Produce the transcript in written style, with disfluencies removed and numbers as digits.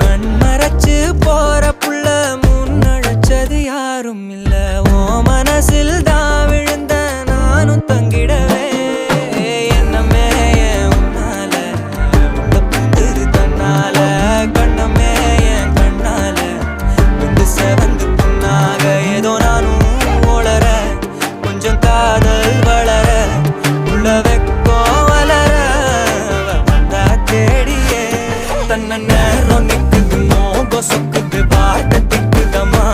கண்மறைச்சு போற புள்ள முன்னழைச்சது யாரும் இல்ல. ஓ மனசில் தான் விழுந்த நானும் தங்கிடவே என்னமே உன்னால உள்ள புந்துரு தன்னால கண்ணமே என் கண்ணால வந்து செவந்து புண்ணாக ஏதோ நானும் ஓளற கொஞ்சம் காதல் வளர உள்ள வெக்கோ வளர வந்தா தேடியே தன்ன நேரம் நிக்குது மோகம் சொக்குது பாட்ட திக்குதமா